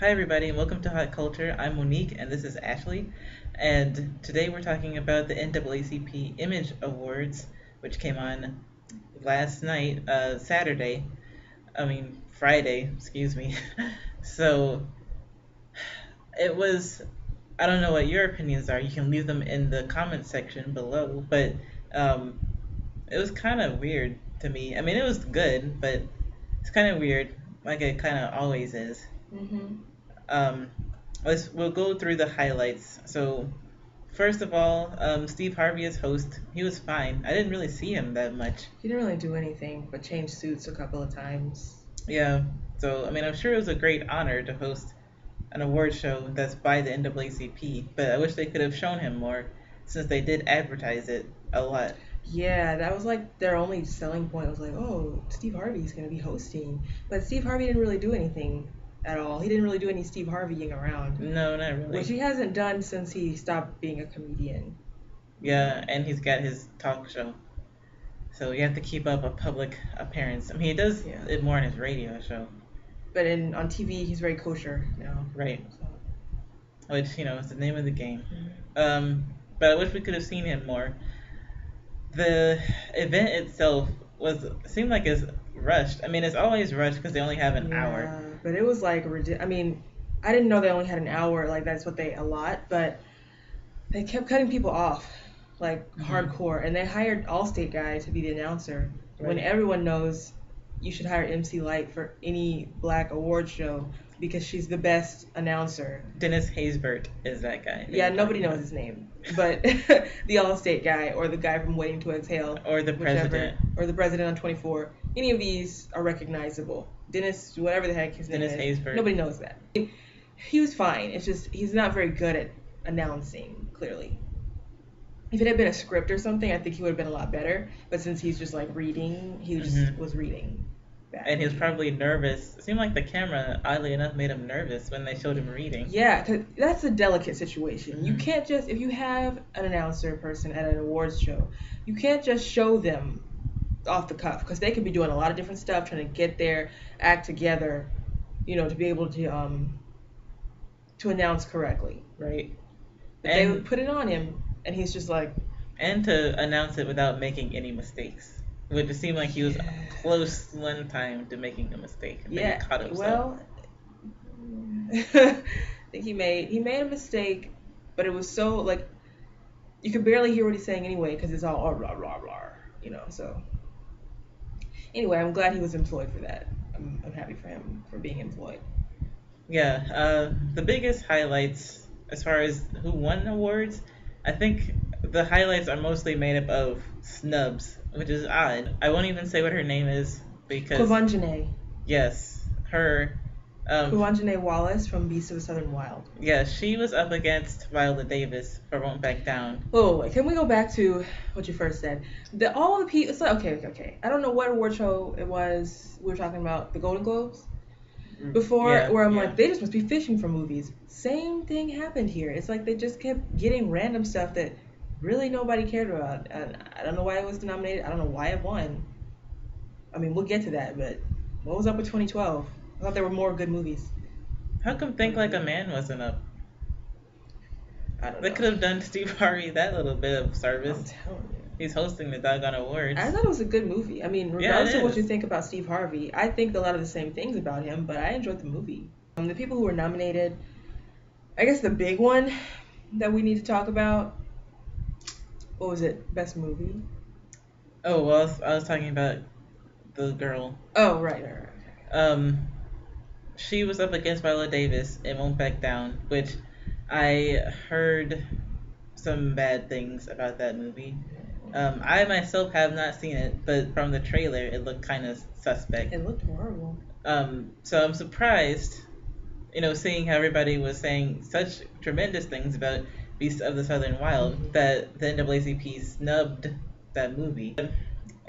Hi, everybody, and welcome to Hot Culture. I'm Monique, and this is Ashley. And today we're talking about the NAACP Image Awards, which came on last night, Friday, excuse me. So it was, I don't know what your opinions are. You can leave them in the comment section below, but um, it was kind of weird to me. I mean, it was good, but it's kind of weird, like it kind of always is. Mm-hmm. Um, we'll go through the highlights. So first of all, Steve Harvey as host, he was fine. I didn't really see him that much. He didn't really do anything but change suits a couple of times. Yeah. So I mean, I'm sure it was a great honor to host an award show that's by the NAACP, but I wish they could have shown him more since they did advertise it a lot. Yeah, that was like their only selling point. Was like, oh, Steve Harvey's going to be hosting. But Steve Harvey didn't really do anything at all. He didn't really do any Steve Harveying around, No, not which really. he hasn't done since he stopped being a comedian. Yeah, and he's got his talk show. So you have to keep up a public appearance. I mean, he does Yeah. it more in his radio show. But on TV, he's very kosher now. Right. So. Which, is the name of the game. Mm-hmm. But I wish we could have seen him more. The event itself seemed like it's rushed. I mean, it's always rushed because they only have an hour. Yeah, but it was like I mean, I didn't know they only had an hour. Like that's what they allot, but they kept cutting people off, like hardcore, and they hired Allstate guy to be the announcer when Right. everyone knows you should hire MC Light for any black award show because she's the best announcer. Dennis Haysbert is that guy. Yeah, nobody knows his name, but the Allstate guy or the guy from Waiting to Exhale, Or the whichever, president. or the president on 24. Any of these are recognizable. Dennis, whatever the heck his name Dennis is, Haysbert. nobody knows that. He was fine. It's just he's not very good at announcing. Clearly, if it had been a script or something, I think he would have been a lot better. But since he's just like reading, he just was reading. And he was probably nervous. It seemed like the camera, oddly enough, made him nervous when they showed him reading. Yeah, 'cause that's a delicate situation. You Mhm. can't just, if you have an announcer person at an awards show, you can't just show them off the cuff because they could be doing a lot of different stuff, trying to get their act together, to be able to announce correctly. Right. But they would put it on him, and he's just like, And to announce it without making any mistakes. Which it seemed like he was close one time to making a mistake. And then he caught himself. well, I think he made a mistake, but it was so like you could barely hear what he's saying anyway because it's all blah blah blah, So anyway, I'm glad he was employed for that. I'm happy for him for being employed. Yeah, the biggest highlights as far as who won awards, I think the highlights are mostly made up of snubs, which is odd. I won't even say what her name is because Kavanjane. Yes, her. Kavanjane Wallace from Beasts of the Southern Wild. Yeah, she was up against Viola Davis for Won't Back Down. Oh, wait, can we go back to what you first said? All the people. It's like, okay. I don't know what award show it was. We were talking about the Golden Globes before, where I'm like, they just must be fishing for movies. Same thing happened here. It's like they just kept getting random stuff that really nobody cared about. And I don't know why it was nominated. I don't know why it won. I mean, we'll get to that, but what was up with 2012? I thought there were more good movies. How come Think Like a Man wasn't up? I don't know. They could have done Steve Harvey that little bit of service. I'm telling you. He's hosting the doggone awards. I thought it was a good movie. I mean, regardless of what you think about Steve Harvey, I think a lot of the same things about him, but I enjoyed the movie. The people who were nominated, I guess the big one that we need to talk about, what was it? Best movie? Oh, well, I was talking about the girl. Oh, right. She was up against Viola Davis in Won't Back Down, which I heard some bad things about that movie. I myself have not seen it, but from the trailer, it looked kind of suspect. It looked horrible. So I'm surprised, seeing how everybody was saying such tremendous things about Beasts of the Southern Wild, that the NAACP snubbed that movie.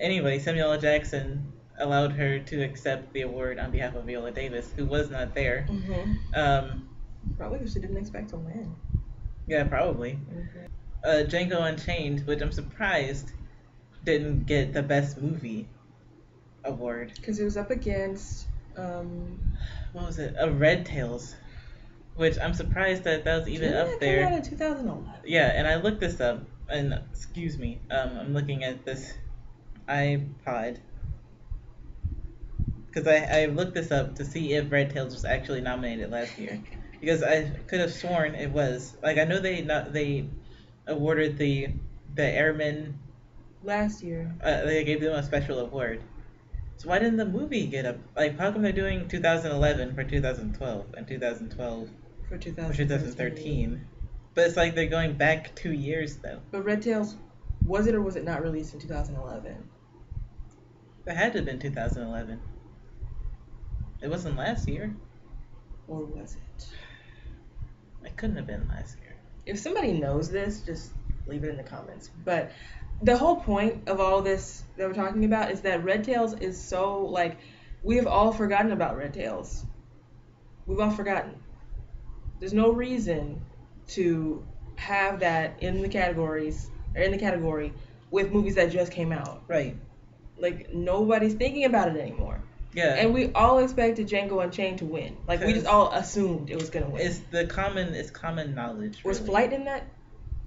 Anyway, Samuel L. Jackson allowed her to accept the award on behalf of Viola Davis, who was not there. Probably because she didn't expect to win. Yeah, probably. Django Unchained, which I'm surprised didn't get the Best Movie award. Because it was up against... what was it? Red Tails. which I'm surprised that was even Didn't up that there. come out in 2011? Yeah, and I looked this up, and excuse me, I'm looking at this iPod because I looked this up to see if Red Tails was actually nominated last year, because I could have sworn it was. Like, I know they awarded the airmen last year. They gave them a special award. So why didn't the movie get up? Like, how come they're doing 2011 for 2012 and 2012 for 2013? But it's like they're going back 2 years though. But Red Tails, was it or was it not released in 2011? It had to have been 2011. It wasn't last year. Or was it? It couldn't have been last year. If somebody knows this, just leave it in the comments. But the whole point of all this that we're talking about is that Red Tails is so, like, we have all forgotten about Red Tails. We've all forgotten. There's no reason to have that in the categories, or in the category, with movies that just came out. Right. Like, nobody's thinking about it anymore. Yeah. And we all expected Django Unchained to win. Like, we just all assumed it was going to win. It's common knowledge, really. Was Flight in that?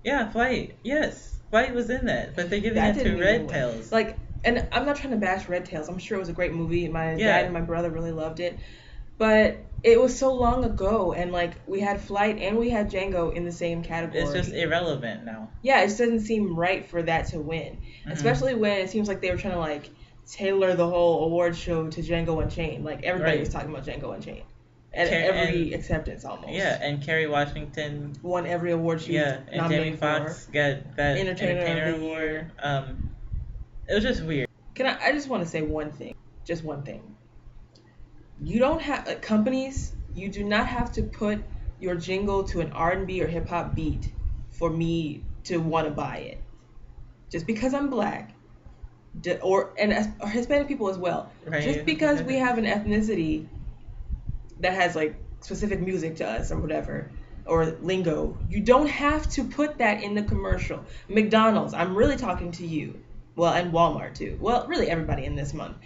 Yeah, Flight. Yes. Flight was in that, but they're giving it to Red Tails. Like, and I'm not trying to bash Red Tails. I'm sure it was a great movie. My dad and my brother really loved it. But it was so long ago, and, like, we had Flight and we had Django in the same category. It's just irrelevant now. Yeah, it just doesn't seem right for that to win. Mm-hmm. Especially when it seems like they were trying to, like, tailor the whole award show to Django Unchained. Like, everybody was talking about Django Unchained. At every acceptance, almost. Yeah, and Kerry Washington won every award she was and Jamie Foxx got that Entertainer Award. It was just weird. I just want to say one thing. Just one thing. You don't have, companies, you do not have to put your jingle to an R&B or hip-hop beat for me to want to buy it. Just because I'm black, or Hispanic people as well. Right. Just because we have an ethnicity that has, like, specific music to us or whatever, or lingo, you don't have to put that in the commercial. McDonald's, I'm really talking to you. Well, and Walmart too. Well, really everybody in this month.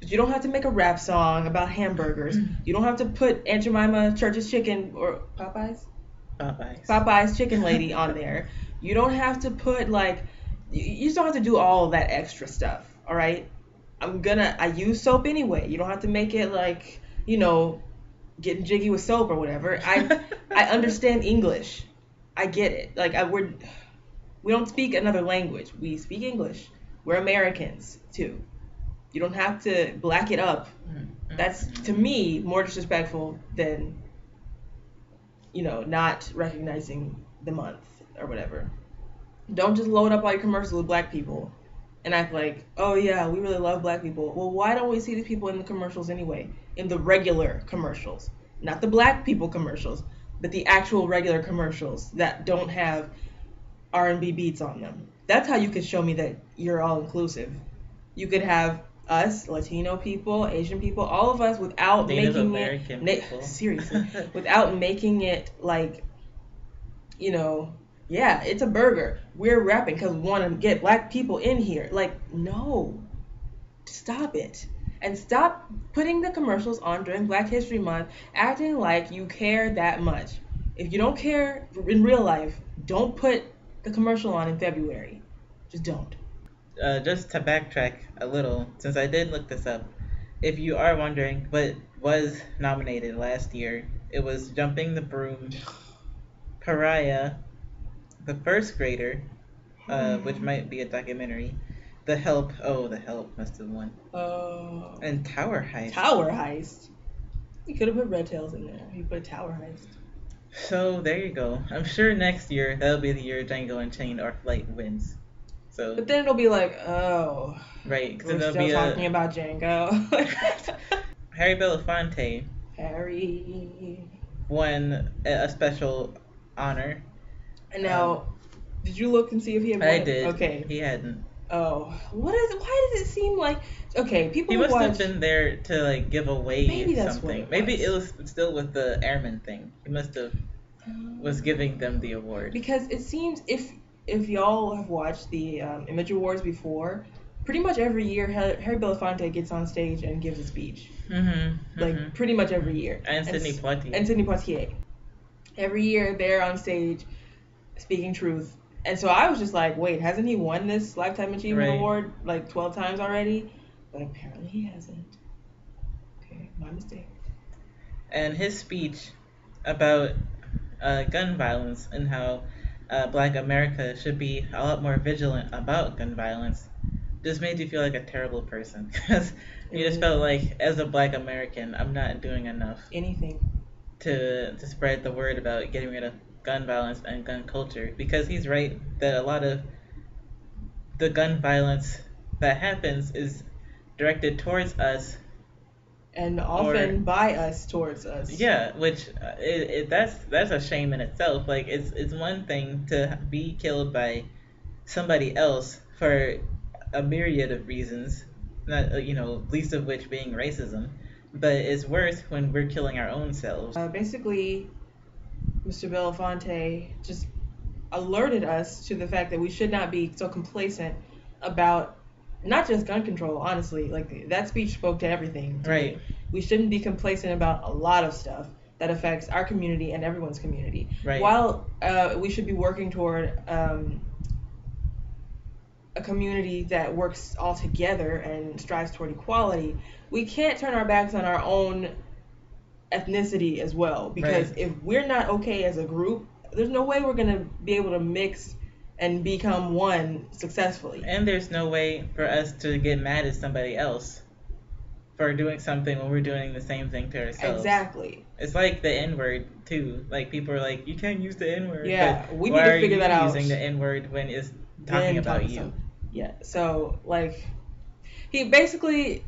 But you don't have to make a rap song about hamburgers. You don't have to put Aunt Jemima Church's Chicken or Popeye's Chicken Lady on there. You don't have to put, like, you just don't have to do all of that extra stuff, all right? I use soap anyway. You don't have to make it like, you know, getting jiggy with soap or whatever. I understand English. I get it. Like, we don't speak another language. We speak English. We're Americans too. You don't have to black it up. That's, to me, more disrespectful than, you know, not recognizing the month or whatever. Don't just load up all your commercials with black people and act like, oh yeah, we really love black people. Well, why don't we see these people in the commercials anyway? In the regular commercials. Not the black people commercials, but the actual regular commercials that don't have R&B beats on them. That's how you could show me that you're all inclusive. You could have us, Latino people, Asian people, all of us, without Native making American seriously, without making it like, you know, yeah, it's a burger. We're rapping because we want to get black people in here. Like, no, stop it. And stop putting the commercials on during Black History Month, acting like you care that much. If you don't care in real life, don't put the commercial on in February. Just don't. Just to backtrack a little, since I did look this up, if you are wondering what was nominated last year, it was Jumping the Broom, Pariah, The First Grader, which might be a documentary, The Help must have won. Oh. And Tower Heist. Tower Heist. You could have put Red Tails in there. You put Tower Heist. So there you go. I'm sure next year that'll be the year Django Unchained or Flight wins. So. But then it'll be like, oh. Right. We're still talking about Django. Harry Belafonte. Harry. Won a special honor. And now, did you look and see if he had won? I did. Okay. He hadn't. Oh, why does it seem like, okay, people he must have been there to, like, give away maybe that's something. What maybe it was still with the airman thing. He must have was giving them the award. Because it seems, if y'all have watched the Image Awards before, pretty much every year Harry Belafonte gets on stage and gives a speech. Like, pretty much every year. And Sidney Poitier. And Sidney Poitier. Every year they're on stage speaking truth. And so I was just like, wait, hasn't he won this Lifetime Achievement Award like 12 times already? But apparently he hasn't. Okay, my mistake. And his speech about gun violence and how Black America should be a lot more vigilant about gun violence just made you feel like a terrible person. Because you just felt like, as a Black American, I'm not doing enough. Anything. To spread the word about getting rid of gun violence and gun culture. Because he's right that a lot of the gun violence that happens is directed towards us. And often by us towards us. Yeah, which that's a shame in itself. Like it's one thing to be killed by somebody else for a myriad of reasons, not least of which being racism. But it's worse when we're killing our own selves. Basically, Mr. Belafonte just alerted us to the fact that we should not be so complacent about not just gun control, honestly. Like, that speech spoke to everything. Right. We shouldn't be complacent about a lot of stuff that affects our community and everyone's community. Right. While we should be working toward a community that works all together and strives toward equality, we can't turn our backs on our own ethnicity as well. Because if we're not okay as a group, there's no way we're going to be able to mix and become one successfully. And there's no way for us to get mad at somebody else for doing something when we're doing the same thing to ourselves. Exactly. It's like the N-word too. Like, people are like, you can't use the N-word. Yeah, we need to figure that out. Why are you using the N-word when it's talking about you? Yeah, so, like, he basically,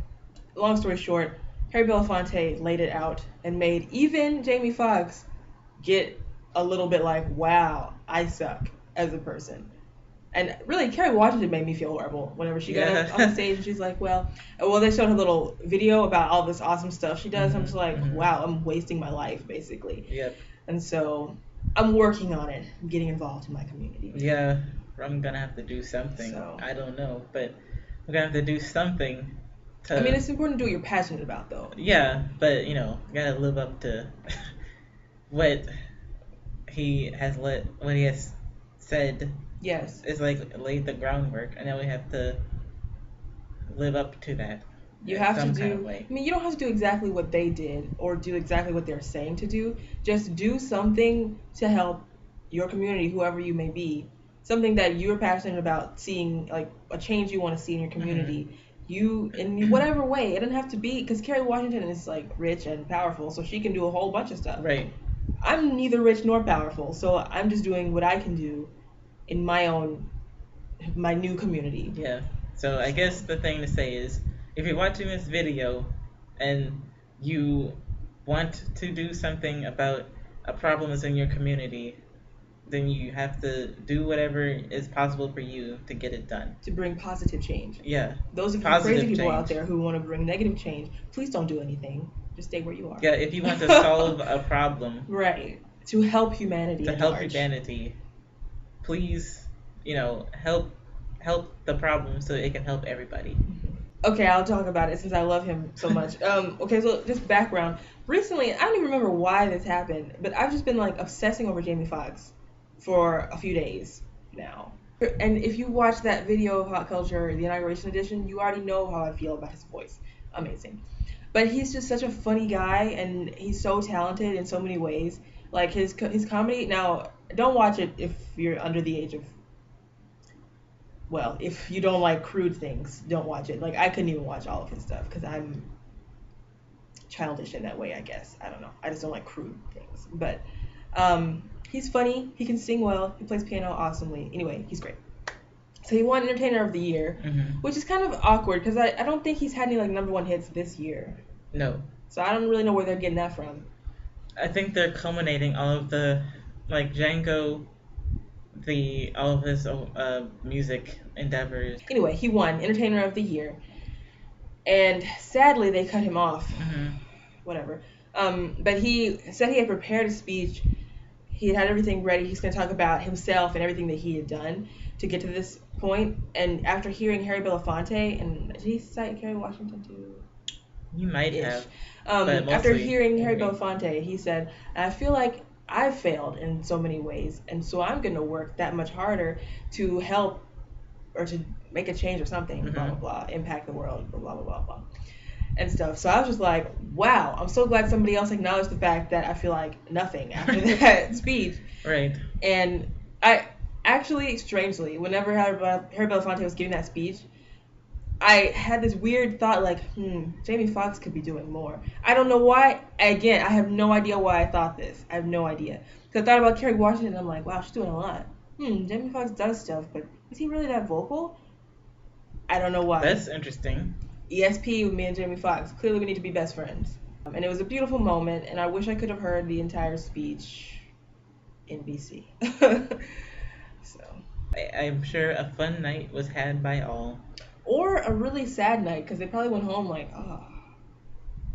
long story short, Harry Belafonte laid it out and made even Jamie Foxx get a little bit like, wow, I suck as a person. And really, Kerry Washington made me feel horrible whenever she got up on stage and she's like, well, they showed her little video about all this awesome stuff she does. I'm just like, wow, I'm wasting my life, basically. Yep. And so I'm working on it. I'm getting involved in my community. Yeah, I'm going to have to do something. So, I don't know, but I'm going to have to do something. I mean, it's important to do what you're passionate about, though. Yeah, but, you got to live up to what he has said. Yes. It's like laid the groundwork, and now we have to live up to that. You have to do. I mean, you don't have to do exactly what they did or do exactly what they're saying to do. Just do something to help your community, whoever you may be. Something that you're passionate about seeing, like a change you want to see in your community. You, in whatever way, it doesn't have to be, because Kerry Washington is like rich and powerful, so she can do a whole bunch of stuff. Right. I'm neither rich nor powerful, so I'm just doing what I can do in my new community. Yeah. So I guess the thing to say is, if you're watching this video and you want to do something about a problem that's in your community, then you have to do whatever is possible for you to get it done. To bring positive change. Yeah. Those of you crazy people out there who want to bring negative change, please don't do anything. Just stay where you are. Yeah, if you want to solve a problem. Right. To help humanity. To help humanity. Please, help the problem so it can help everybody. Okay, I'll talk about it since I love him so much. Okay, so just background. Recently, I don't even remember why this happened, but I've just been like obsessing over Jamie Foxx for a few days now. And if you watch that video of Hot Culture, the inauguration edition, you already know how I feel about his voice. Amazing. But he's just such a funny guy, and he's so talented in so many ways. Like his comedy. Now, don't watch it if you're under the age of. Well, if you don't like crude things, don't watch it. Like, I couldn't even watch all of his stuff because I'm childish in that way, I guess. I don't know. I just don't like crude things. But he's funny. He can sing well. He plays piano awesomely. Anyway, he's great. So he won Entertainer of the Year, which is kind of awkward because I don't think he's had any like #1 hits this year. No. So I don't really know where they're getting that from. I think they're culminating all of the, like, Django, all of his music endeavors. Anyway, he won Entertainer of the Year, and sadly they cut him off. Whatever. But he said he had prepared a speech. He had everything ready. He's going to talk about himself and everything that he had done to get to this point. And after hearing Harry Belafonte, and did he cite Kerry Washington too? You might have. After hearing Harry Belafonte, he said, I feel like I've failed in so many ways, and so I'm gonna work that much harder to help or to make a change or something, blah blah blah, impact the world, blah blah blah blah, and stuff. So I was just like, wow, I'm so glad somebody else acknowledged the fact that I feel like nothing after that speech. Right. And I actually, strangely, whenever Harry Belafonte was giving that speech, I had this weird thought like, Jamie Foxx could be doing more. I don't know why. Again, I have no idea why I thought this. I have no idea. Because I thought about Kerry Washington, and I'm like, wow, she's doing a lot. Jamie Foxx does stuff, but is he really that vocal? I don't know why. That's interesting. ESP with me and Jamie Foxx. Clearly we need to be best friends. And it was a beautiful moment, and I wish I could have heard the entire speech in BC. So I'm sure a fun night was had by all. Or a really sad night, because they probably went home like, oh,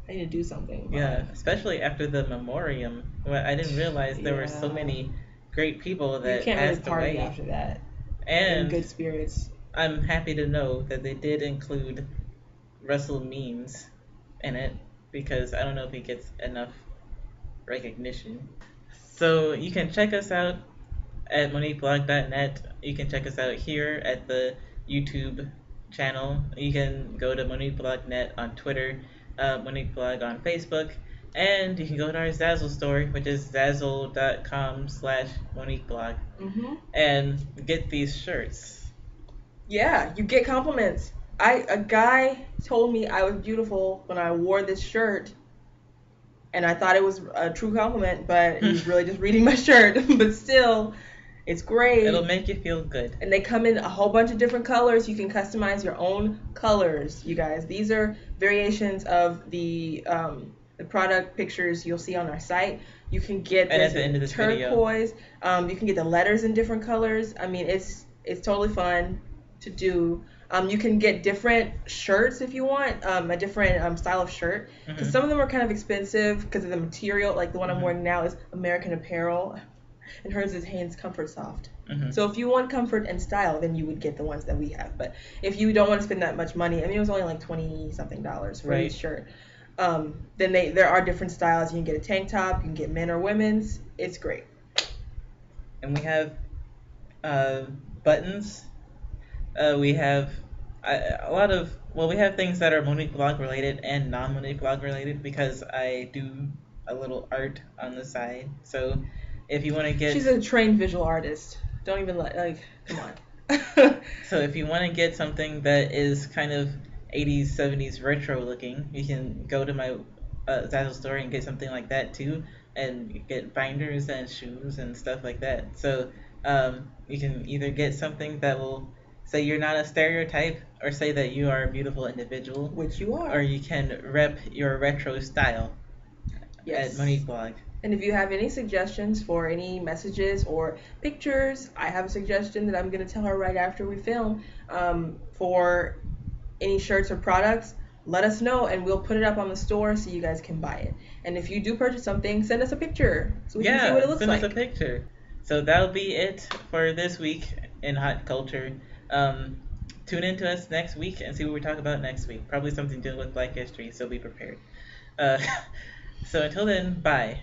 I need to do something. Yeah, especially after the memoriam. Well, I didn't realize there were so many great people that you can't passed really party away. After that. And in good spirits. I'm happy to know that they did include Russell Means in it, because I don't know if he gets enough recognition. So you can check us out at Moniqueblog.net. You can check us out here at the YouTube channel. You can go to Moniqueblog.net on Twitter, Moniqueblog on Facebook, and you can go to our Zazzle store, which is zazzle.com/Moniqueblog, and get these shirts. Yeah, you get compliments. A guy told me I was beautiful when I wore this shirt, and I thought it was a true compliment, but he was really just reading my shirt. But still, it's great. It'll make you feel good. And they come in a whole bunch of different colors. You can customize your own colors, you guys. These are variations of the product pictures you'll see on our site. You can get and at the end of this turquoise. Video. You can get the letters in different colors. I mean, it's totally fun to do. You can get different shirts if you want, a different style of shirt. Because some of them are kind of expensive because of the material. Like the one I'm wearing now is American Apparel. And hers is Hanes Comfort Soft. So if you want comfort and style, then you would get the ones that we have. But if you don't want to spend that much money, I mean, it was only like $20-something for each shirt. Then there are different styles. You can get a tank top. You can get men or women's. It's great. And we have buttons. We have we have things that are Moniqueblog related and non-Moniqueblog related, because I do a little art on the side. So if you want to get... She's a trained visual artist. Don't even come on. So if you want to get something that is kind of 80s, 70s retro looking, you can go to my Zazzle store and get something like that too, and get binders and shoes and stuff like that. So you can either get something that will say you're not a stereotype, or say that you are a beautiful individual, which you are, or you can rep your retro style at Moniqueblog. And if you have any suggestions for any messages or pictures, I have a suggestion that I'm going to tell her right after we film, for any shirts or products. Let us know, and we'll put it up on the store so you guys can buy it. And if you do purchase something, send us a picture so we can see what it looks like. Send us a picture. So that'll be it for this week in Hot Culture. Tune in to us next week and see what we talk about next week. Probably something to do with Black history, so be prepared. So until then, bye.